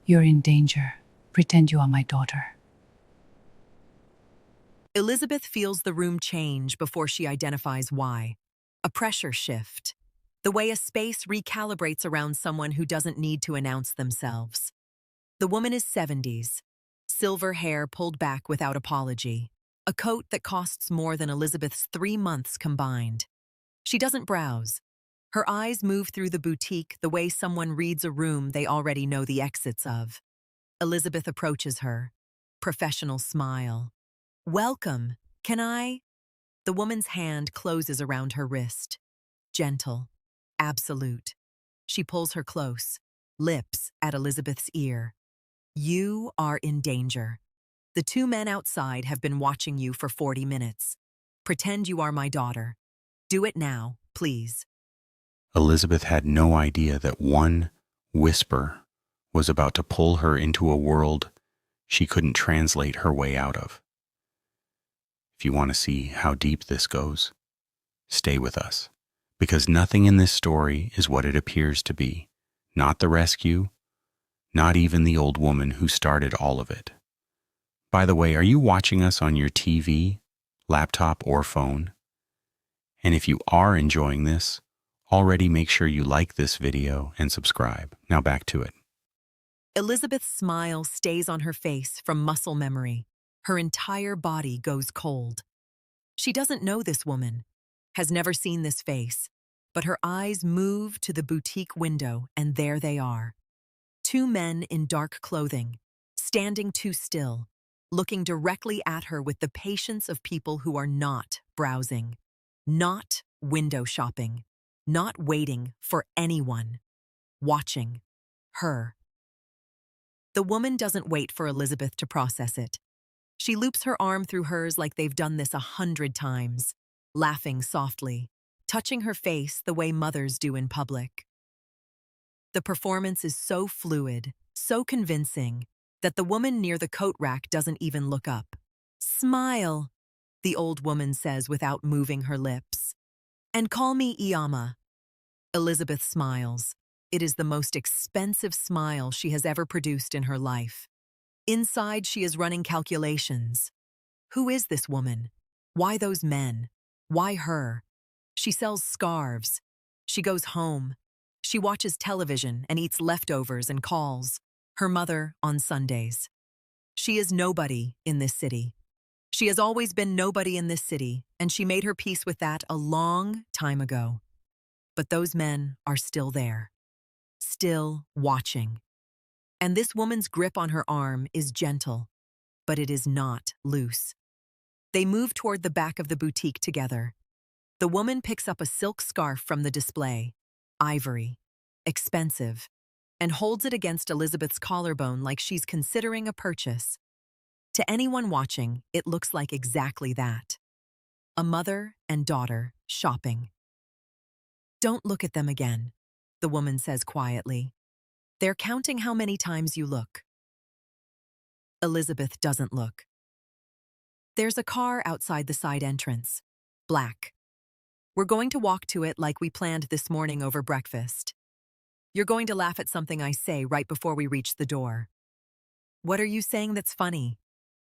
You're in danger. Pretend you are my daughter. Elizabeth feels the room change before she identifies why. A pressure shift. The way a space recalibrates around someone who doesn't need to announce themselves. The woman is 70s. Silver hair pulled back without apology. A coat that costs more than Elizabeth's 3 months combined. She doesn't browse. Her eyes move through the boutique the way someone reads a room they already know the exits of. Elizabeth approaches her. Professional smile. Welcome. Can I? The woman's hand closes around her wrist. Gentle. Absolute. She pulls her close. Lips at Elizabeth's ear. You are in danger. The 2 men outside have been watching you for 40 minutes. Pretend you are my daughter. Do it now, please. Elizabeth had no idea that one whisper was about to pull her into a world she couldn't translate her way out of. If you want to see how deep this goes, stay with us, because nothing in this story is what it appears to be. Not the rescue, not even the old woman who started all of it. By the way, are you watching us on your TV, laptop, or phone? And if you are enjoying this, already make sure you like this video and subscribe. Now back to it. Elizabeth's smile stays on her face from muscle memory. Her entire body goes cold. She doesn't know this woman, has never seen this face, but her eyes move to the boutique window, and there they are. 2 men in dark clothing, standing too still, looking directly at her with the patience of people who are not browsing, not window shopping, not waiting for anyone, watching her. The woman doesn't wait for Elizabeth to process it. She loops her arm through hers like they've done this 100 times, laughing softly, touching her face the way mothers do in public. The performance is so fluid, so convincing, that the woman near the coat rack doesn't even look up. Smile, the old woman says without moving her lips. And call me Iama. Elizabeth smiles. It is the most expensive smile she has ever produced in her life. Inside, she is running calculations. Who is this woman? Why those men? Why her? She sells scarves. She goes home. She watches television and eats leftovers and calls her mother on Sundays. She is nobody in this city. She has always been nobody in this city, and she made her peace with that a long time ago. But those men are still there, still watching. And this woman's grip on her arm is gentle, but it is not loose. They move toward the back of the boutique together. The woman picks up a silk scarf from the display, ivory, expensive, and holds it against Elizabeth's collarbone like she's considering a purchase. To anyone watching, it looks like exactly that. A mother and daughter shopping. Don't look at them again, the woman says quietly. They're counting how many times you look. Elizabeth doesn't look. There's a car outside the side entrance. Black. We're going to walk to it like we planned this morning over breakfast. You're going to laugh at something I say right before we reach the door. What are you saying that's funny?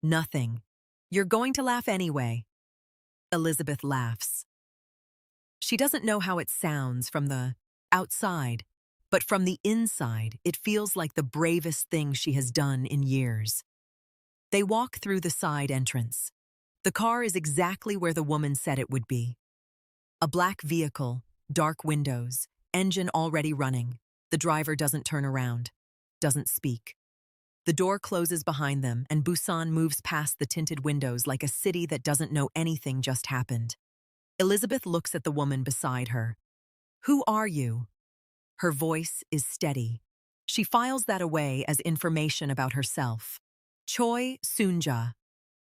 Nothing. You're going to laugh anyway. Elizabeth laughs. She doesn't know how it sounds from the outside, but from the inside, it feels like the bravest thing she has done in years. They walk through the side entrance. The car is exactly where the woman said it would be. A black vehicle, dark windows, engine already running. The driver doesn't turn around, doesn't speak. The door closes behind them, and Busan moves past the tinted windows like a city that doesn't know anything just happened. Elizabeth looks at the woman beside her. Who are you? Her voice is steady. She files that away as information about herself. Choi Soonja.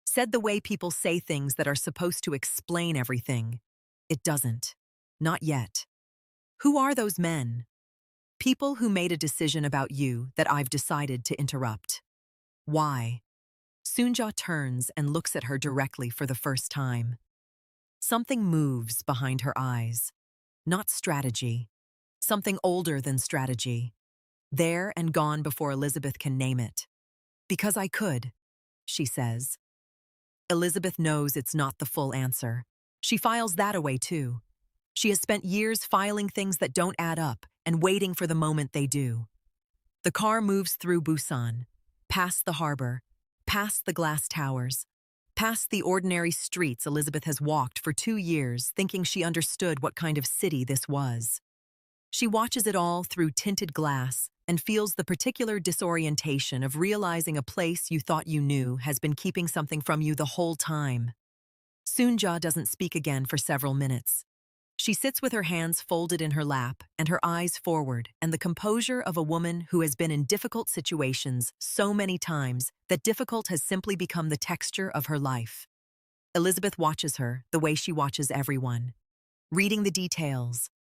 Said the way people say things that are supposed to explain everything. It doesn't. Not yet. Who are those men? People who made a decision about you that I've decided to interrupt. Why? Soonja turns and looks at her directly for the first time. Something moves behind her eyes. Not strategy. Something older than strategy. there and gone before Elizabeth can name it. Because I could, she says. Elizabeth knows it's not the full answer. She files that away too. She has spent years filing things that don't add up and waiting for the moment they do. The car moves through Busan, past the harbor, past the glass towers, past the ordinary streets Elizabeth has walked for 2 years thinking she understood what kind of city this was. She watches it all through tinted glass and feels the particular disorientation of realizing a place you thought you knew has been keeping something from you the whole time. Soonja doesn't speak again for several minutes. She sits with her hands folded in her lap and her eyes forward, and the composure of a woman who has been in difficult situations so many times that difficult has simply become the texture of her life. Elizabeth watches her the way she watches everyone, reading the details.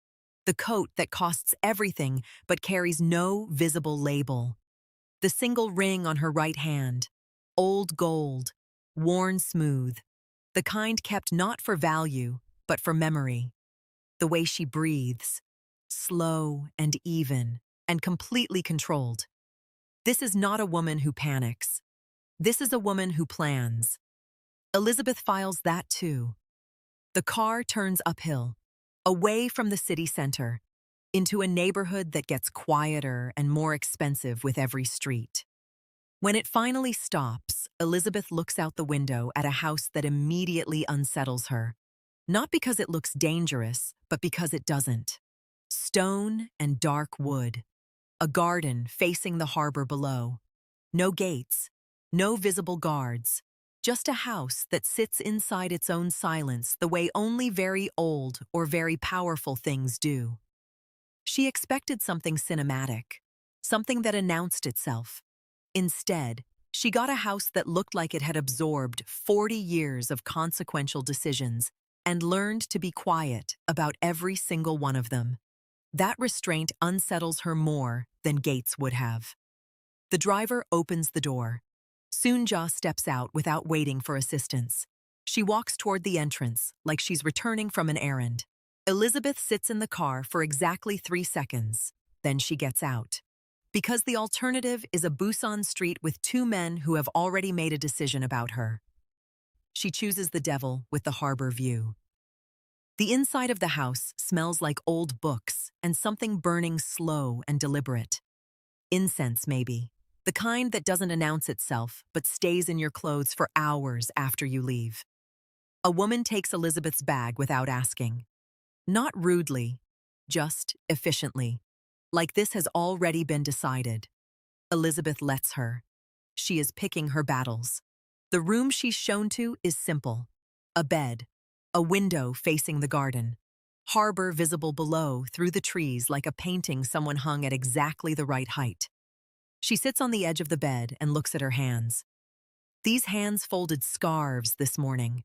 The coat that costs everything but carries no visible label. The single ring on her right hand, old gold, worn smooth, the kind kept not for value but for memory. The way she breathes, slow and even, and completely controlled. This is not a woman who panics. This is a woman who plans. Elizabeth files that too. The car turns uphill, away from the city center, into a neighborhood that gets quieter and more expensive with every street. When it finally stops, Elizabeth looks out the window at a house that immediately unsettles her. Not because it looks dangerous, but because it doesn't. Stone and dark wood. A garden facing the harbor below. No gates. No visible guards. Just a house that sits inside its own silence the way only very old or very powerful things do. She expected something cinematic. Something that announced itself. Instead, she got a house that looked like it had absorbed 40 years of consequential decisions and learned to be quiet about every single one of them. That restraint unsettles her more than gates would have. The driver opens the door. Soonja steps out without waiting for assistance. She walks toward the entrance like she's returning from an errand. Elizabeth sits in the car for exactly 3 seconds. Then she gets out. Because the alternative is a Busan street with 2 men who have already made a decision about her. She chooses the devil with the harbor view. The inside of the house smells like old books and something burning slow and deliberate. Incense, maybe. The kind that doesn't announce itself but stays in your clothes for hours after you leave. A woman takes Elizabeth's bag without asking. Not rudely, just efficiently. Like this has already been decided. Elizabeth lets her. She is picking her battles. The room she's shown to is simple. A bed, a window facing the garden, harbor visible below through the trees like a painting someone hung at exactly the right height. She sits on the edge of the bed and looks at her hands. These hands folded scarves this morning.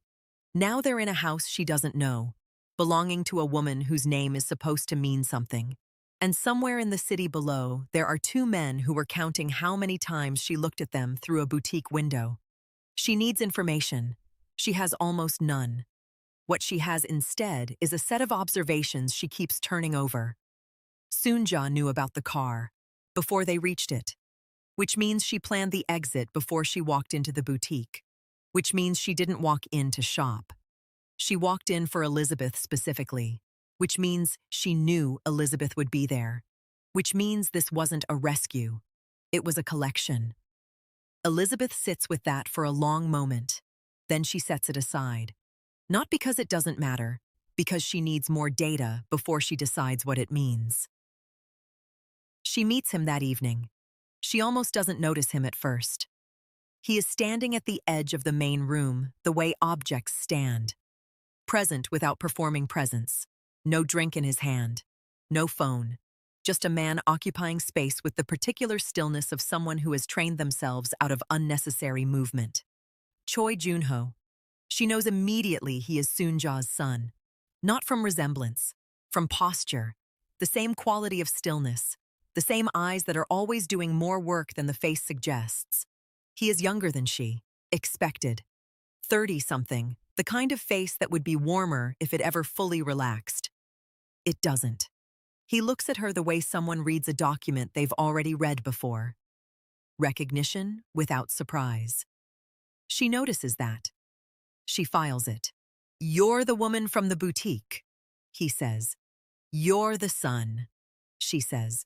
Now they're in a house she doesn't know, belonging to a woman whose name is supposed to mean something. And somewhere in the city below, there are 2 men who were counting how many times she looked at them through a boutique window. She needs information. She has almost none. What she has instead is a set of observations she keeps turning over. Soonja knew about the car, before they reached it, which means she planned the exit before she walked into the boutique, which means she didn't walk in to shop. She walked in for Elizabeth specifically, which means she knew Elizabeth would be there, which means this wasn't a rescue. It was a collection. Elizabeth sits with that for a long moment. Then she sets it aside. Not because it doesn't matter, because she needs more data before she decides what it means. She meets him that evening. She almost doesn't notice him at first. He is standing at the edge of the main room, the way objects stand. Present without performing presence. No drink in his hand. No phone. Just a man occupying space with the particular stillness of someone who has trained themselves out of unnecessary movement. Choi Junho. She knows immediately he is Soonja's son. Not from resemblance, from posture. The same quality of stillness. The same eyes that are always doing more work than the face suggests. He is younger than she. Expected. 30-something. The kind of face that would be warmer if it ever fully relaxed. It doesn't. He looks at her the way someone reads a document they've already read before. Recognition without surprise. She notices that. She files it. "You're the woman from the boutique," he says. "You're the son," she says.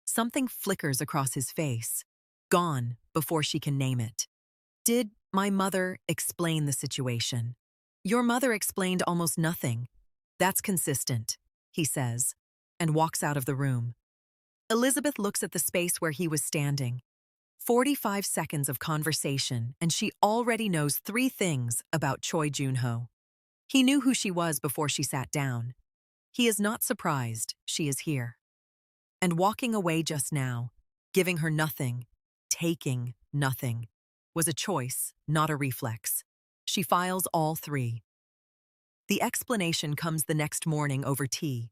Something flickers across his face, gone before she can name it. "Did my mother explain the situation?" "Your mother explained almost nothing. That's consistent," he says, and walks out of the room. Elizabeth looks at the space where he was standing. 45 seconds of conversation, and she already knows 3 things about Choi Junho. He knew who she was before she sat down. He is not surprised she is here. And walking away just now, giving her nothing, taking nothing, was a choice, not a reflex. She files all 3. The explanation comes the next morning over tea.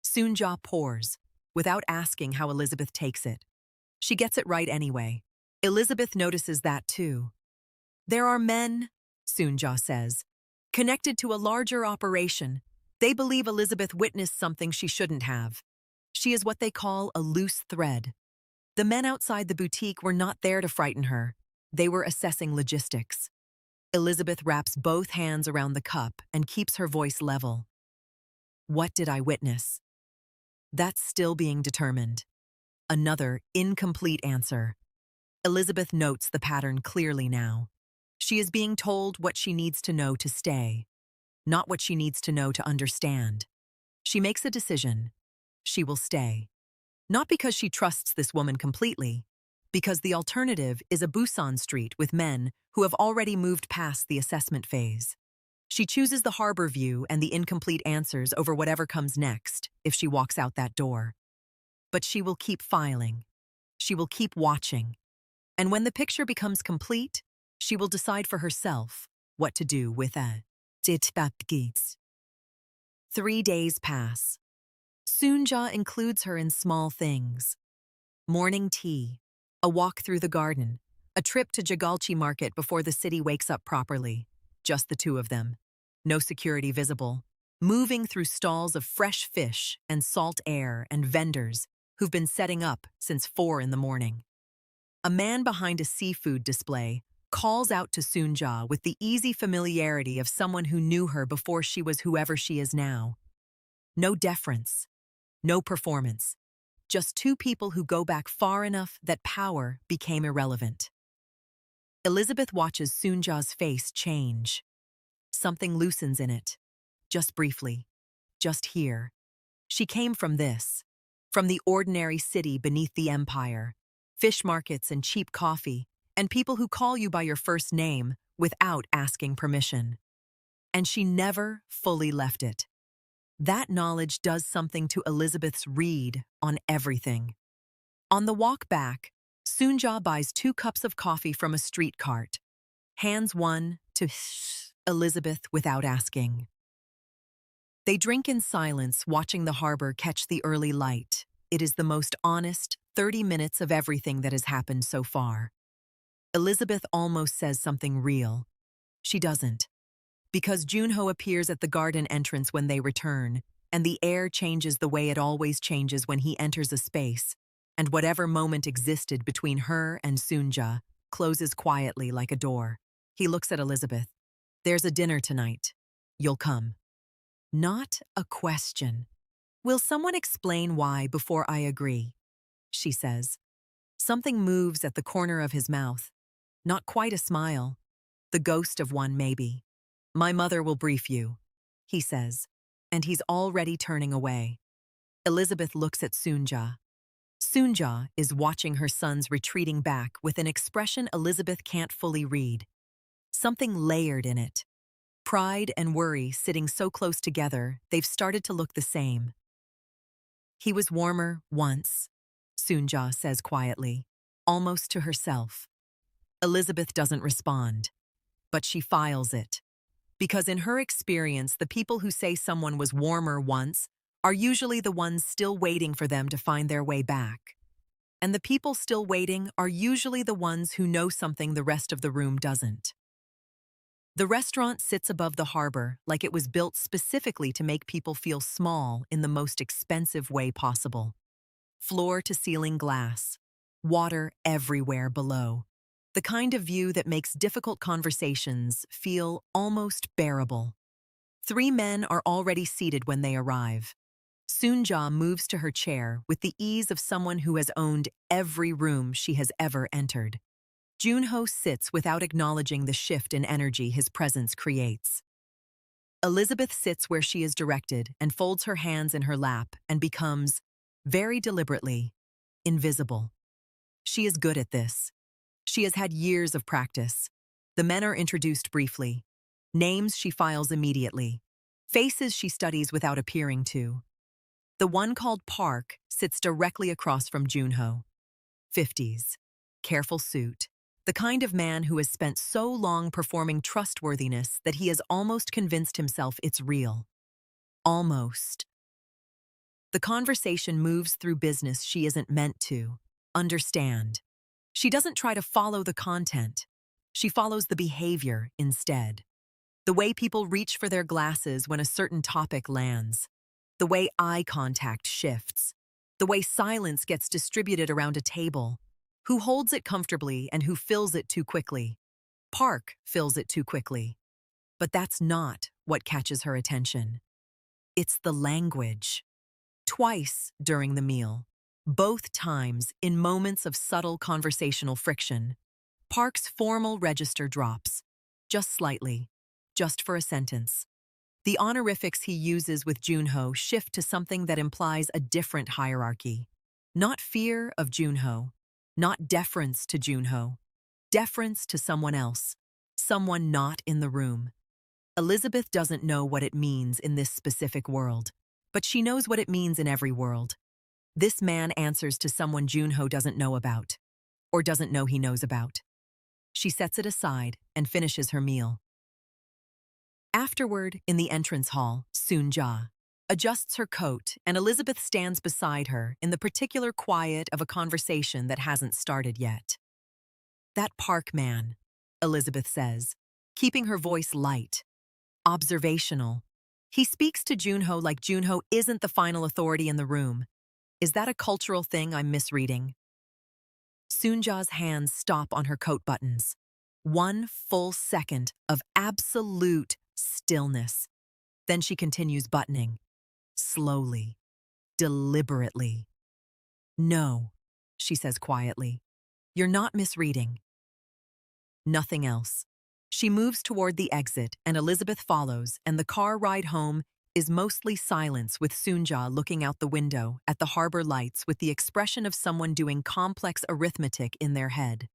Soonja pours, without asking how Elizabeth takes it. She gets it right anyway. Elizabeth notices that too. "There are men," Soonja says, "connected to a larger operation. They believe Elizabeth witnessed something she shouldn't have. She is what they call a loose thread. The men outside the boutique were not there to frighten her. They were assessing logistics." Elizabeth wraps both hands around the cup and keeps her voice level. "What did I witness?" That's still being determined. Another incomplete answer. Elizabeth notes the pattern clearly now. She is being told what she needs to know to stay, not what she needs to know to understand. She makes a decision. She will stay. Not because she trusts this woman completely, because the alternative is a Busan street with men who have already moved past the assessment phase. She chooses the harbor view and the incomplete answers over whatever comes next if she walks out that door. But she will keep filing. She will keep watching. And when the picture becomes complete, she will decide for herself what to do with it. 3 days pass. Soonja includes her in small things. Morning tea, a walk through the garden, a trip to Jagalchi market before the city wakes up properly. Just the 2 of them. No security visible. Moving through stalls of fresh fish and salt air and vendors who've been setting up since 4 in the morning. A man behind a seafood display calls out to Soonja with the easy familiarity of someone who knew her before she was whoever she is now. No deference, no performance, just 2 people who go back far enough that power became irrelevant. Elizabeth watches Soonja's face change. Something loosens in it, just briefly, just here. She came from this, from the ordinary city beneath the empire, fish markets and cheap coffee, and people who call you by your first name without asking permission. And she never fully left it. That knowledge does something to Elizabeth's read on everything. On the walk back, Soonja buys 2 cups of coffee from a street cart, hands one to Elizabeth without asking. They drink in silence, watching the harbor catch the early light. It is the most honest 30 minutes of everything that has happened so far. Elizabeth almost says something real. She doesn't. Because Junho appears at the garden entrance when they return, and the air changes the way it always changes when he enters a space, and whatever moment existed between her and Soonja closes quietly like a door. He looks at Elizabeth. "There's a dinner tonight. You'll come." Not a question. "Will someone explain why before I agree?" she says. Something moves at the corner of his mouth. Not quite a smile. The ghost of one, maybe. "My mother will brief you," he says, and he's already turning away. Elizabeth looks at Soonja. Soonja is watching her sons retreating back with an expression Elizabeth can't fully read. Something layered in it. Pride and worry sitting so close together, they've started to look the same. "He was warmer once," Soonja says quietly, almost to herself. Elizabeth doesn't respond, but she files it. Because in her experience, the people who say someone was warmer once are usually the ones still waiting for them to find their way back. And the people still waiting are usually the ones who know something the rest of the room doesn't. The restaurant sits above the harbor like it was built specifically to make people feel small in the most expensive way possible. Floor-to-ceiling glass, water everywhere below. The kind of view that makes difficult conversations feel almost bearable. 3 men are already seated when they arrive. Soon-ja moves to her chair with the ease of someone who has owned every room she has ever entered. Junho sits without acknowledging the shift in energy his presence creates. Elizabeth sits where she is directed and folds her hands in her lap and becomes, very deliberately, invisible. She is good at this. She has had years of practice. The men are introduced briefly. Names she files immediately. Faces she studies without appearing to. The one called Park sits directly across from Junho. 50s. Careful suit. The kind of man who has spent so long performing trustworthiness that he has almost convinced himself it's real. Almost. The conversation moves through business she isn't meant to understand. She doesn't try to follow the content. She follows the behavior instead. The way people reach for their glasses when a certain topic lands. The way eye contact shifts. The way silence gets distributed around a table. Who holds it comfortably and who fills it too quickly. Park fills it too quickly. But that's not what catches her attention. It's the language. Twice during the meal, both times in moments of subtle conversational friction, Park's formal register drops, just slightly, just for a sentence. The honorifics he uses with Junho shift to something that implies a different hierarchy. Not fear of Junho, not deference to Junho, deference to someone else, someone not in the room. Elizabeth doesn't know what it means in this specific world, but she knows what it means in every world. This man answers to someone Junho doesn't know about, or doesn't know he knows about. She sets it aside and finishes her meal. Afterward, in the entrance hall, Soon-ja adjusts her coat and Elizabeth stands beside her in the particular quiet of a conversation that hasn't started yet. "That Park man," Elizabeth says, keeping her voice light, observational. "He speaks to Junho like Junho isn't the final authority in the room. Is that a cultural thing I'm misreading?" Soon-ja's hands stop on her coat buttons. 1 full second of absolute stillness. Then she continues buttoning. Slowly. Deliberately. "No," she says quietly. "You're not misreading." Nothing else. She moves toward the exit and Elizabeth follows, and the car ride home is mostly silence with Soon-ja looking out the window at the harbor lights with the expression of someone doing complex arithmetic in their head.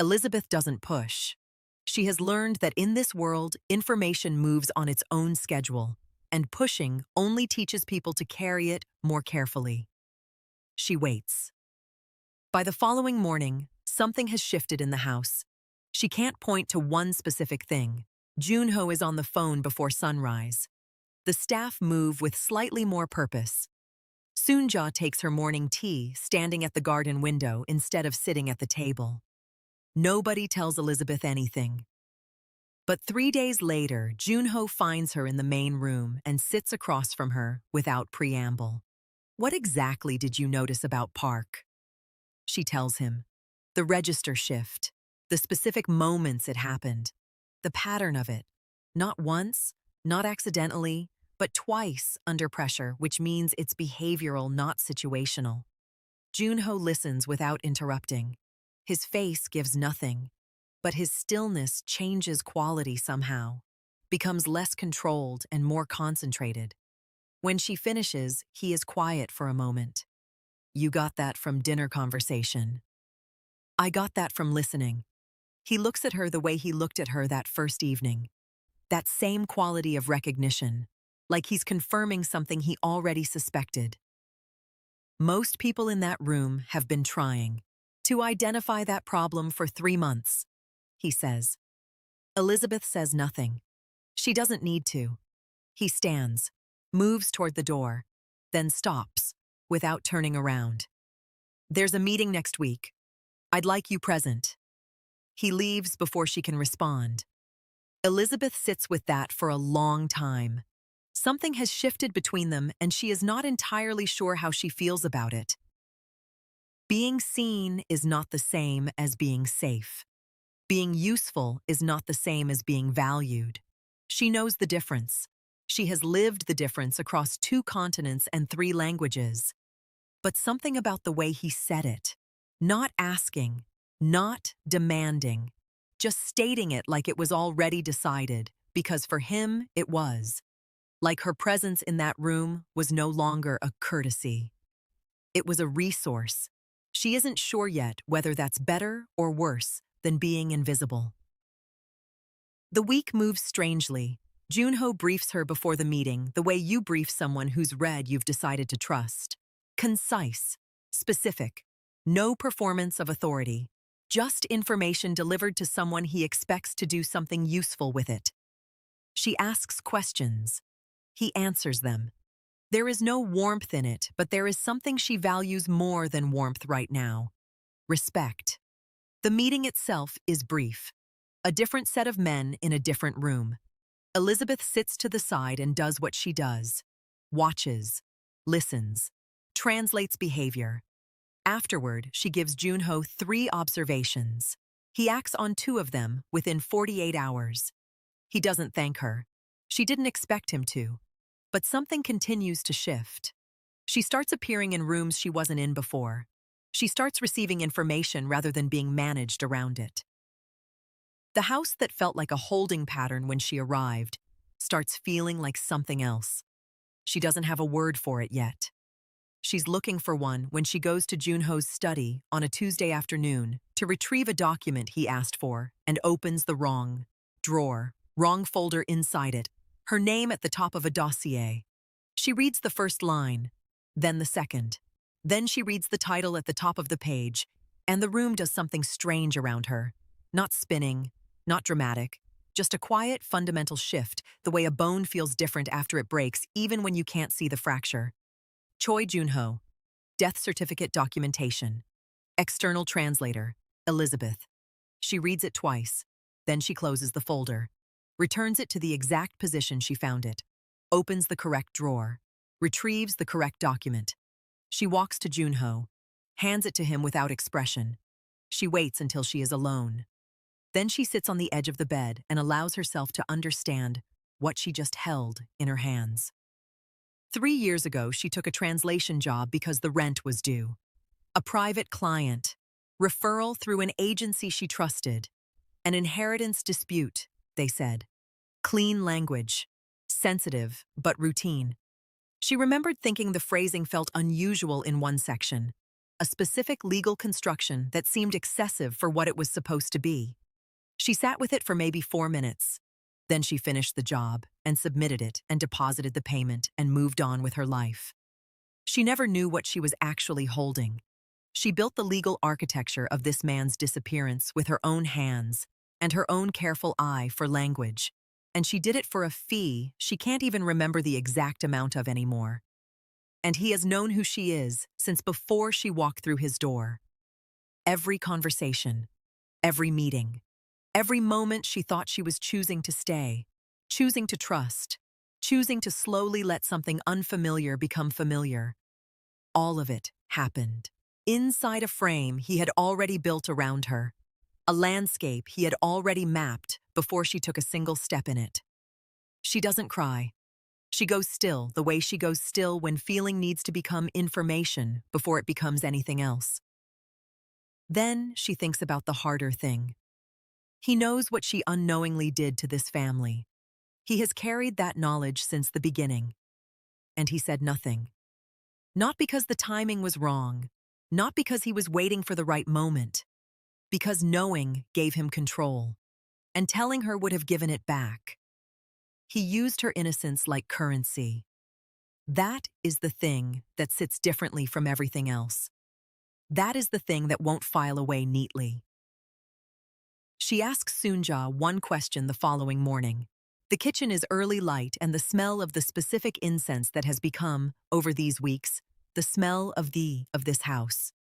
Elizabeth doesn't push. She has learned that in this world, information moves on its own schedule, and pushing only teaches people to carry it more carefully. She waits. By the following morning, something has shifted in the house. She can't point to one specific thing. Junho is on the phone before sunrise. The staff move with slightly more purpose. Soon-ja takes her morning tea standing at the garden window instead of sitting at the table. Nobody tells Elizabeth anything. But 3 days later, Junho finds her in the main room and sits across from her without preamble. "What exactly did you notice about Park?" She tells him. The register shift, the specific moments it happened, the pattern of it. Not once, not accidentally, but twice under pressure, which means it's behavioral, not situational. Junho listens without interrupting. His face gives nothing, but his stillness changes quality somehow, becomes less controlled and more concentrated. When she finishes, he is quiet for a moment. "You got that from dinner conversation." "I got that from listening." He looks at her the way he looked at her that first evening. That same quality of recognition, like he's confirming something he already suspected. "Most people in that room have been trying to identify that problem for 3 months, he says. Elizabeth says nothing. She doesn't need to. He stands, moves toward the door, then stops, without turning around. "There's a meeting next week. I'd like you present." He leaves before she can respond. Elizabeth sits with that for a long time. Something has shifted between them, and she is not entirely sure how she feels about it. Being seen is not the same as being safe. Being useful is not the same as being valued. She knows the difference. She has lived the difference across 2 continents and 3 languages. But something about the way he said it, not asking, not demanding, just stating it like it was already decided, because for him it was. Like her presence in that room was no longer a courtesy. It was a resource. She isn't sure yet whether that's better or worse than being invisible. The week moves strangely. Junho briefs her before the meeting the way you brief someone whose read you've decided to trust. Concise, specific, no performance of authority, just information delivered to someone he expects to do something useful with it. She asks questions. He answers them. There is no warmth in it, but there is something she values more than warmth right now: respect. The meeting itself is brief. A different set of men in a different room. Elizabeth sits to the side and does what she does. Watches, listens, translates behavior. Afterward, she gives Junho 3 observations. He acts on 2 of them within 48 hours. He doesn't thank her. She didn't expect him to. But something continues to shift. She starts appearing in rooms she wasn't in before. She starts receiving information rather than being managed around it. The house that felt like a holding pattern when she arrived starts feeling like something else. She doesn't have a word for it yet. She's looking for one when she goes to Junho's study on a Tuesday afternoon to retrieve a document he asked for and opens the wrong drawer, wrong folder inside it, her name at the top of a dossier. She reads the first line, then the second. Then she reads the title at the top of the page, and the room does something strange around her. Not spinning, not dramatic, just a quiet, fundamental shift, the way a bone feels different after it breaks, even when you can't see the fracture. Choi Junho, death certificate documentation. External translator, Elizabeth. She reads it twice, then she closes the folder, returns it to the exact position she found it, opens the correct drawer, retrieves the correct document. She walks to Junho, hands it to him without expression. She waits until she is alone. Then she sits on the edge of the bed and allows herself to understand what she just held in her hands. 3 years ago, she took a translation job because the rent was due. A private client, referral through an agency she trusted, an inheritance dispute, they said. Clean language, sensitive but routine. She remembered thinking the phrasing felt unusual in one section, a specific legal construction that seemed excessive for what it was supposed to be. She sat with it for maybe 4 minutes. Then she finished the job and submitted it and deposited the payment and moved on with her life. She never knew what she was actually holding. She built the legal architecture of this man's disappearance with her own hands and her own careful eye for language. And she did it for a fee she can't even remember the exact amount of anymore. And he has known who she is since before she walked through his door. Every conversation, every meeting, every moment she thought she was choosing to stay, choosing to trust, choosing to slowly let something unfamiliar become familiar. All of it happened inside a frame he had already built around her, a landscape he had already mapped before she took a single step in it. She doesn't cry. She goes still the way she goes still when feeling needs to become information before it becomes anything else. Then she thinks about the harder thing. He knows what she unknowingly did to this family. He has carried that knowledge since the beginning. And he said nothing. Not because the timing was wrong, not because he was waiting for the right moment, because knowing gave him control, and telling her would have given it back. He used her innocence like currency. That is the thing that sits differently from everything else. That is the thing that won't file away neatly. She asks Soonja one question the following morning. The kitchen is early light and the smell of the specific incense that has become, over these weeks, the smell of this house.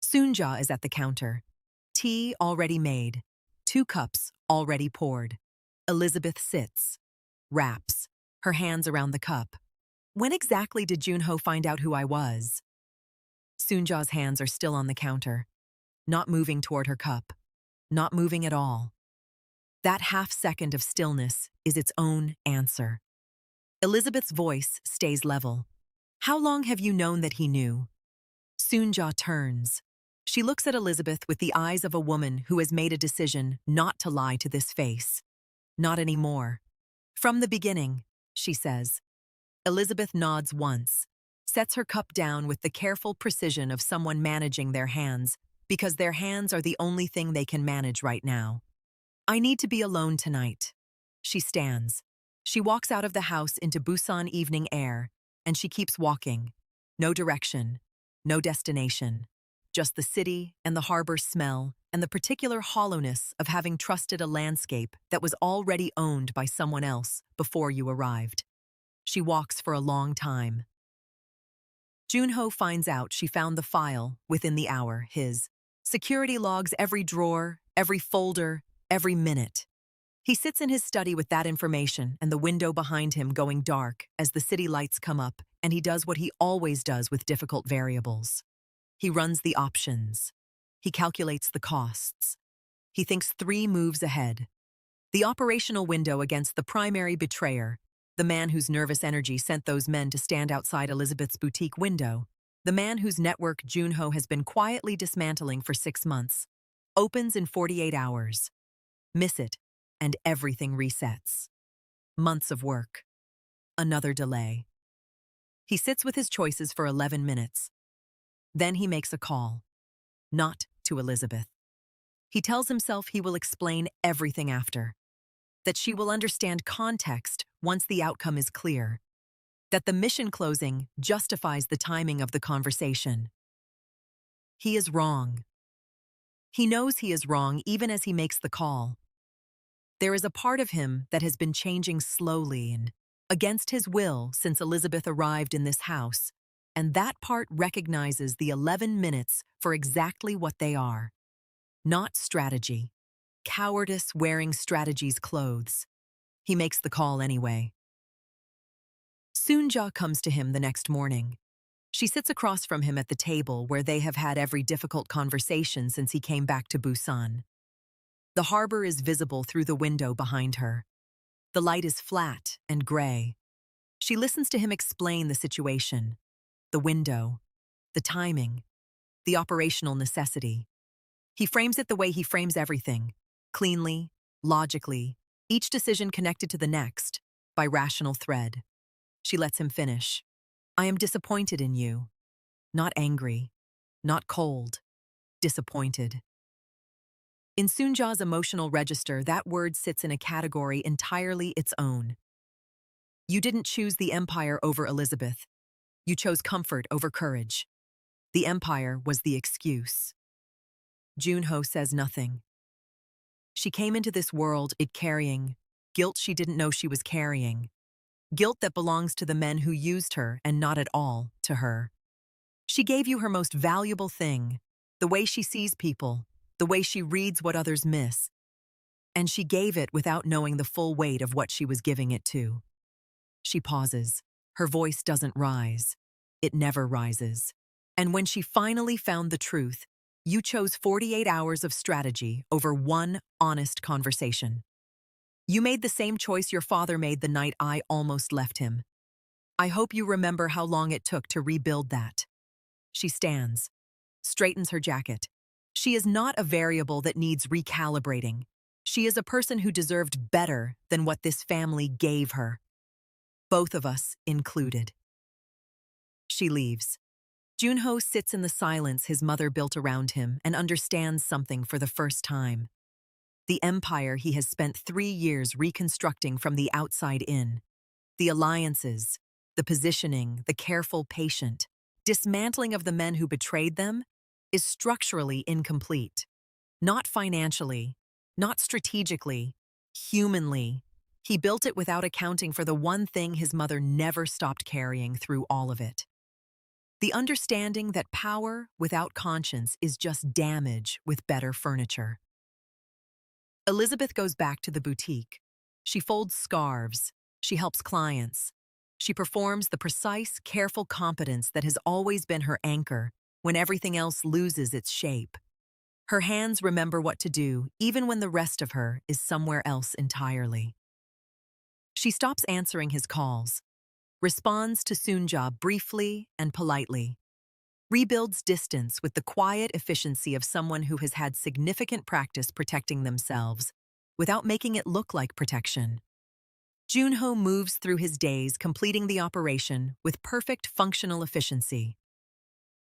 Soonja is at the counter. Tea already made. 2 cups already poured. Elizabeth sits, wraps, her hands around the cup. When exactly did Junho find out who I was? Soonja's hands are still on the counter, not moving toward her cup, not moving at all. That half second of stillness is its own answer. Elizabeth's voice stays level. How long have you known that he knew? Soonja turns. She looks at Elizabeth with the eyes of a woman who has made a decision not to lie to this face. Not anymore. From the beginning, she says. Elizabeth nods once, sets her cup down with the careful precision of someone managing their hands, because their hands are the only thing they can manage right now. I need to be alone tonight. She stands. She walks out of the house into Busan evening air, and she keeps walking. No direction, no destination. Just the city and the harbor smell and the particular hollowness of having trusted a landscape that was already owned by someone else before you arrived. She walks for a long time. Junho finds out she found the file within the hour, his. Security logs every drawer, every folder, every minute. He sits in his study with that information and the window behind him going dark as the city lights come up, and he does what he always does with difficult variables. He runs the options. He calculates the costs. He thinks 3 moves ahead. The operational window against the primary betrayer, the man whose nervous energy sent those men to stand outside Elizabeth's boutique window, the man whose network Junho has been quietly dismantling for 6 months, opens in 48 hours. Miss it, and everything resets. Months of work. Another delay. He sits with his choices for 11 minutes. Then he makes a call. Not to Elizabeth. He tells himself he will explain everything after. That she will understand context once the outcome is clear. That the mission closing justifies the timing of the conversation. He is wrong. He knows he is wrong even as he makes the call. There is a part of him that has been changing slowly and against his will since Elizabeth arrived in this house, and that part recognizes the 11 minutes for exactly what they are. Not strategy. Cowardice wearing strategy's clothes. He makes the call anyway. Soonja comes to him the next morning. She sits across from him at the table where they have had every difficult conversation since he came back to Busan. The harbor is visible through the window behind her. The light is flat and gray. She listens to him explain the situation, the window, the timing, the operational necessity. He frames it the way he frames everything, cleanly, logically, each decision connected to the next, by rational thread. She lets him finish. I am disappointed in you. Not angry, not cold, disappointed. In Soonja's emotional register, that word sits in a category entirely its own. You didn't choose the empire over Elizabeth. You chose comfort over courage. The empire was the excuse. Junho says nothing. She came into this world carrying guilt she didn't know she was carrying. Guilt that belongs to the men who used her and not at all to her. She gave you her most valuable thing, the way she sees people, the way she reads what others miss. And she gave it without knowing the full weight of what she was giving it to. She pauses. Her voice doesn't rise. It never rises. And when she finally found the truth, you chose 48 hours of strategy over one honest conversation. You made the same choice your father made the night I almost left him. I hope you remember how long it took to rebuild that. She stands, straightens her jacket. She is not a variable that needs recalibrating. She is a person who deserved better than what this family gave her. Both of us included. She leaves. Junho sits in the silence his mother built around him and understands something for the first time. The empire he has spent 3 years reconstructing from the outside in. The alliances, the positioning, the careful patient, dismantling of the men who betrayed them, is structurally incomplete. Not financially, not strategically, humanly. He built it without accounting for the one thing his mother never stopped carrying through all of it. The understanding that power without conscience is just damage with better furniture. Elizabeth goes back to the boutique. She folds scarves. She helps clients. She performs the precise, careful competence that has always been her anchor when everything else loses its shape. Her hands remember what to do, even when the rest of her is somewhere else entirely. She stops answering his calls, responds to Soonja briefly and politely, rebuilds distance with the quiet efficiency of someone who has had significant practice protecting themselves without making it look like protection. Junho moves through his days completing the operation with perfect functional efficiency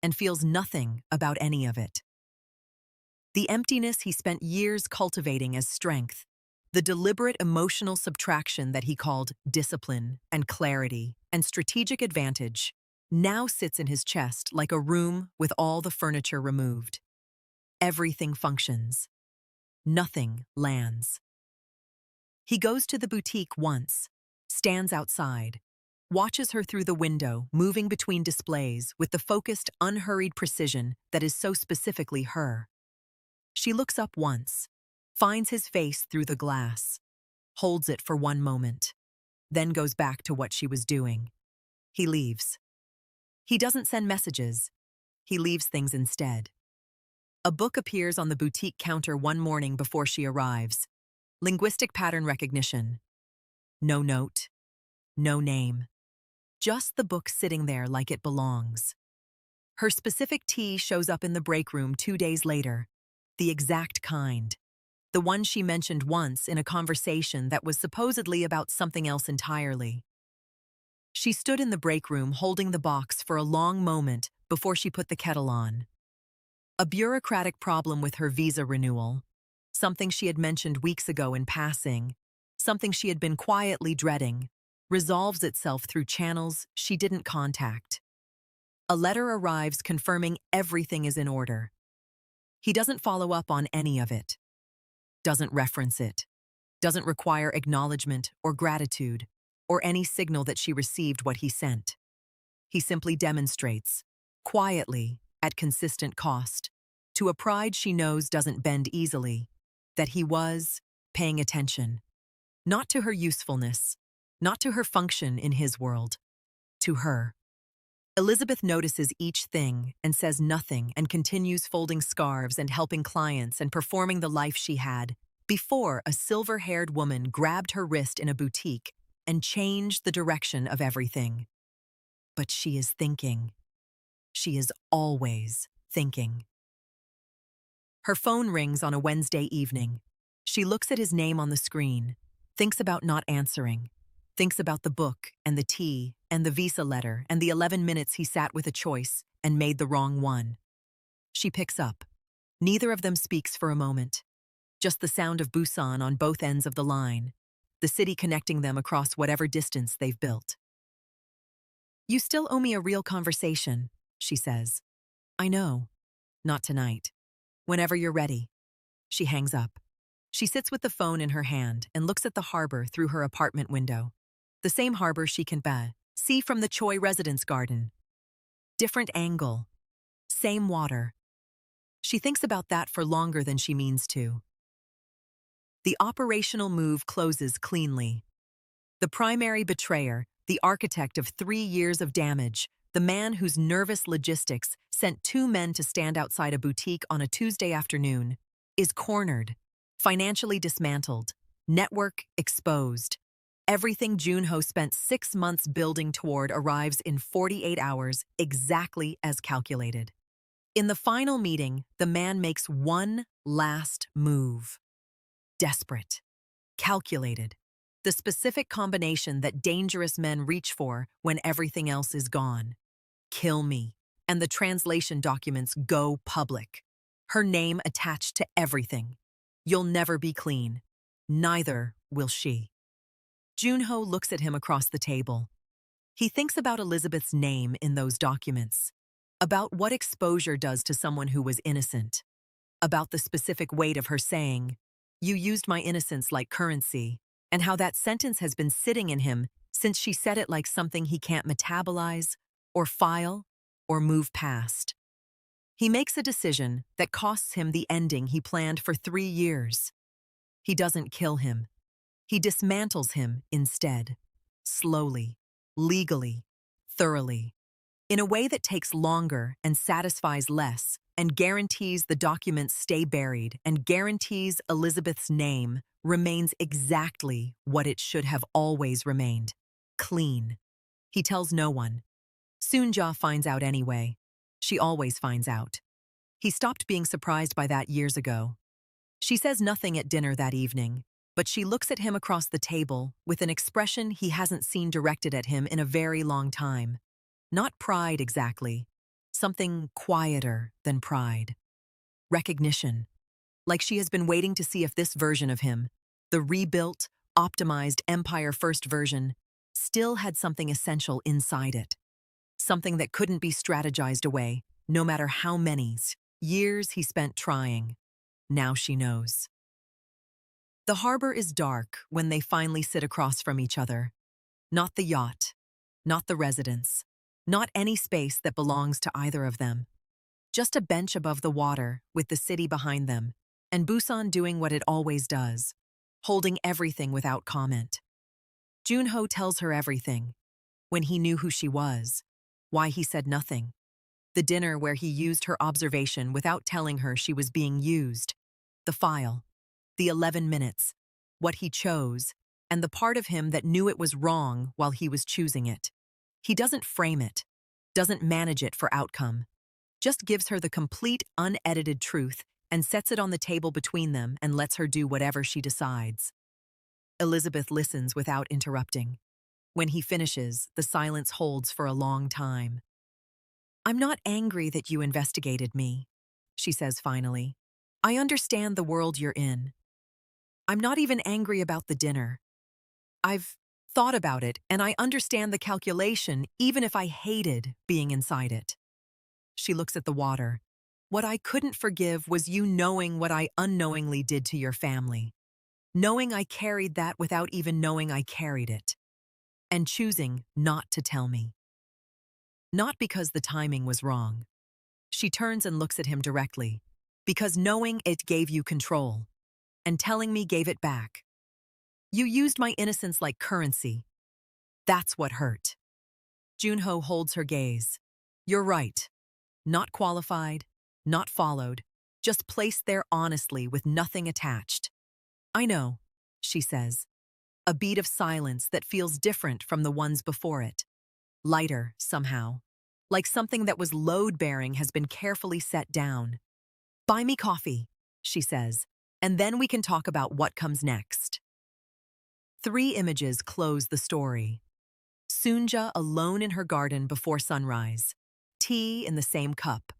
and feels nothing about any of it. The emptiness he spent years cultivating as strength, the deliberate emotional subtraction that he called discipline and clarity and strategic advantage, now sits in his chest like a room with all the furniture removed. Everything functions. Nothing lands. He goes to the boutique once, stands outside, watches her through the window, moving between displays with the focused, unhurried precision that is so specifically her. She looks up once, finds his face through the glass, holds it for one moment, then goes back to what she was doing. He leaves. He doesn't send messages. He leaves things instead. A book appears on the boutique counter one morning before she arrives. Linguistic pattern recognition. No note. No name. Just the book sitting there like it belongs. Her specific tea shows up in the break room 2 days later. The exact kind. The one she mentioned once in a conversation that was supposedly about something else entirely. She stood in the break room holding the box for a long moment before she put the kettle on. A bureaucratic problem with her visa renewal, something she had mentioned weeks ago in passing, something she had been quietly dreading, resolves itself through channels she didn't contact. A letter arrives confirming everything is in order. He doesn't follow up on any of it, doesn't reference it, doesn't require acknowledgement or gratitude or any signal that she received what he sent. He simply demonstrates, quietly, at consistent cost, to a pride she knows doesn't bend easily, that he was paying attention, not to her usefulness, not to her function in his world, to her. Elizabeth notices each thing and says nothing and continues folding scarves and helping clients and performing the life she had before a silver-haired woman grabbed her wrist in a boutique and changed the direction of everything. But she is thinking. She is always thinking. Her phone rings on a Wednesday evening. She looks at his name on the screen, thinks about not answering, thinks about the book and the tea and the visa letter and the 11 minutes he sat with a choice and made the wrong one. She picks up. Neither of them speaks for a moment. Just the sound of Busan on both ends of the line, the city connecting them across whatever distance they've built. "You still owe me a real conversation," she says. "I know. Not tonight. Whenever you're ready." She hangs up. She sits with the phone in her hand and looks at the harbor through her apartment window. The same harbor she can see from the Choi residence garden. Different angle. Same water. She thinks about that for longer than she means to. The operational move closes cleanly. The primary betrayer, the architect of 3 years of damage, the man whose nervous logistics sent 2 men to stand outside a boutique on a Tuesday afternoon, is cornered, financially dismantled, network exposed. Everything Junho spent 6 months building toward arrives in 48 hours, exactly as calculated. In the final meeting, the man makes one last move. Desperate, calculated, the specific combination that dangerous men reach for when everything else is gone. Kill me, and the translation documents go public. Her name attached to everything. You'll never be clean. Neither will she. Junho looks at him across the table. He thinks about Elizabeth's name in those documents, about what exposure does to someone who was innocent, about the specific weight of her saying, "You used my innocence like currency," and how that sentence has been sitting in him since she said it like something he can't metabolize, or file, or move past. He makes a decision that costs him the ending he planned for 3 years. He doesn't kill him. He dismantles him instead, slowly, legally, thoroughly, in a way that takes longer and satisfies less, and guarantees the documents stay buried, and guarantees Elizabeth's name remains exactly what it should have always remained: clean. He tells no one. Soonja finds out anyway. She always finds out. He stopped being surprised by that years ago. She says nothing at dinner that evening, but she looks at him across the table with an expression he hasn't seen directed at him in a very long time. Not pride exactly, something quieter than pride. Recognition. Like she has been waiting to see if this version of him, the rebuilt, optimized Empire First version, still had something essential inside it. Something that couldn't be strategized away, no matter how many years he spent trying. Now she knows. The harbor is dark when they finally sit across from each other. Not the yacht, not the residence, not any space that belongs to either of them. Just a bench above the water with the city behind them, and Busan doing what it always does, holding everything without comment. Junho tells her everything. When he knew who she was, why he said nothing. The dinner where he used her observation without telling her she was being used. The file. The 11 minutes. What he chose, and the part of him that knew it was wrong while he was choosing it. He doesn't frame it, doesn't manage it for outcome. Just gives her the complete, unedited truth and sets it on the table between them and lets her do whatever she decides. Elizabeth listens without interrupting. When he finishes, the silence holds for a long time. "I'm not angry that you investigated me," she says finally. "I understand the world you're in. I'm not even angry about the dinner. I've thought about it, and I understand the calculation, even if I hated being inside it." She looks at the water. "What I couldn't forgive was you knowing what I unknowingly did to your family. Knowing I carried that without even knowing I carried it. And choosing not to tell me. Not because the timing was wrong." She turns and looks at him directly. "Because knowing it gave you control. And telling me gave it back. You used my innocence like currency. That's what hurt." Junho holds her gaze. "You're right. Not qualified, not followed, just placed there honestly with nothing attached." "I know," she says. A beat of silence that feels different from the ones before it. Lighter, somehow. Like something that was load-bearing has been carefully set down. "Buy me coffee," she says, "and then we can talk about what comes next." 3 images close the story. Soonja alone in her garden before sunrise. Tea in the same cup.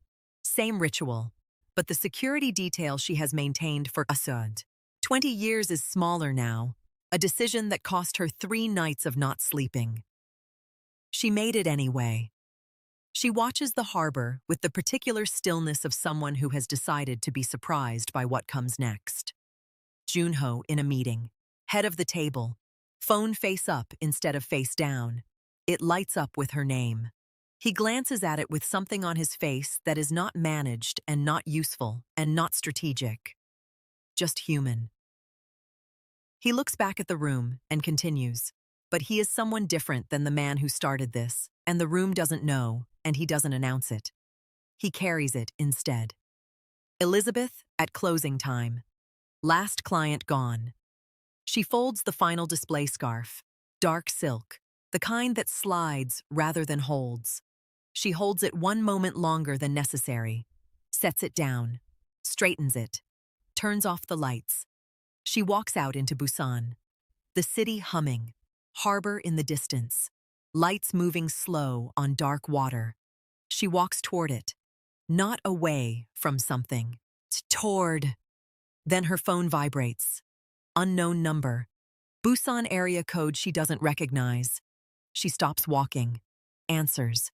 Same ritual. But the security detail she has maintained for Asud. 20 years is smaller now. A decision that cost her 3 nights of not sleeping. She made it anyway. She watches the harbor with the particular stillness of someone who has decided to be surprised by what comes next. Junho in a meeting. Head of the table. Phone face up instead of face down. It lights up with her name. He glances at it with something on his face that is not managed and not useful and not strategic. Just human. He looks back at the room and continues. But he is someone different than the man who started this, and the room doesn't know, and he doesn't announce it. He carries it instead. Elizabeth at closing time. Last client gone. She folds the final display scarf. Dark silk, the kind that slides rather than holds. She holds it one moment longer than necessary. Sets it down. Straightens it. Turns off the lights. She walks out into Busan. The city humming. Harbor in the distance. Lights moving slow on dark water. She walks toward it. Not away from something. Toward. Then her phone vibrates. Unknown number. Busan area code she doesn't recognize. She stops walking. Answers.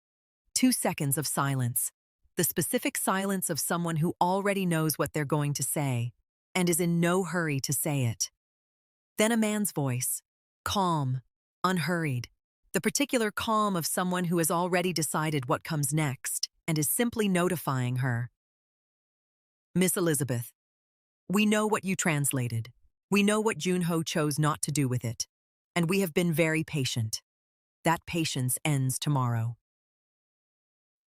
2 seconds of silence. The specific silence of someone who already knows what they're going to say and is in no hurry to say it. Then a man's voice. Calm. Unhurried. The particular calm of someone who has already decided what comes next and is simply notifying her. "Miss Elizabeth, we know what you translated. We know what Junho chose not to do with it, and we have been very patient. That patience ends tomorrow.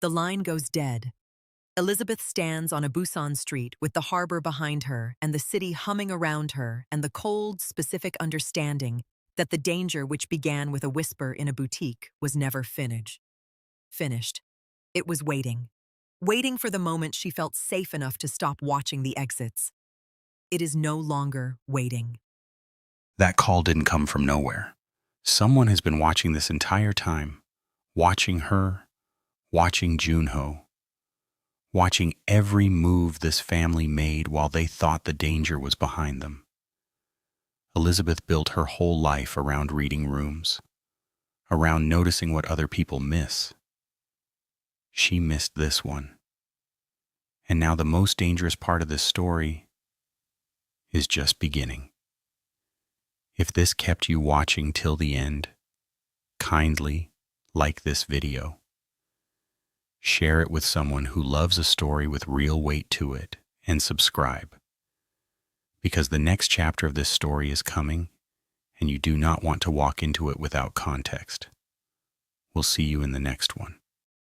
The line goes dead. Elizabeth stands on a Busan street with the harbor behind her and the city humming around her and the cold, specific understanding that the danger which began with a whisper in a boutique was never finished. It was waiting for the moment she felt safe enough to stop watching the exits. It is no longer waiting. That call didn't come from nowhere. Someone has been watching this entire time, watching her, watching Junho, watching every move this family made while they thought the danger was behind them. Elizabeth built her whole life around reading rooms, around noticing what other people miss. She missed this one. And now the most dangerous part of this story is just beginning. If this kept you watching till the end, kindly like this video. Share it with someone who loves a story with real weight to it, and subscribe. Because the next chapter of this story is coming, and you do not want to walk into it without context. We'll see you in the next one.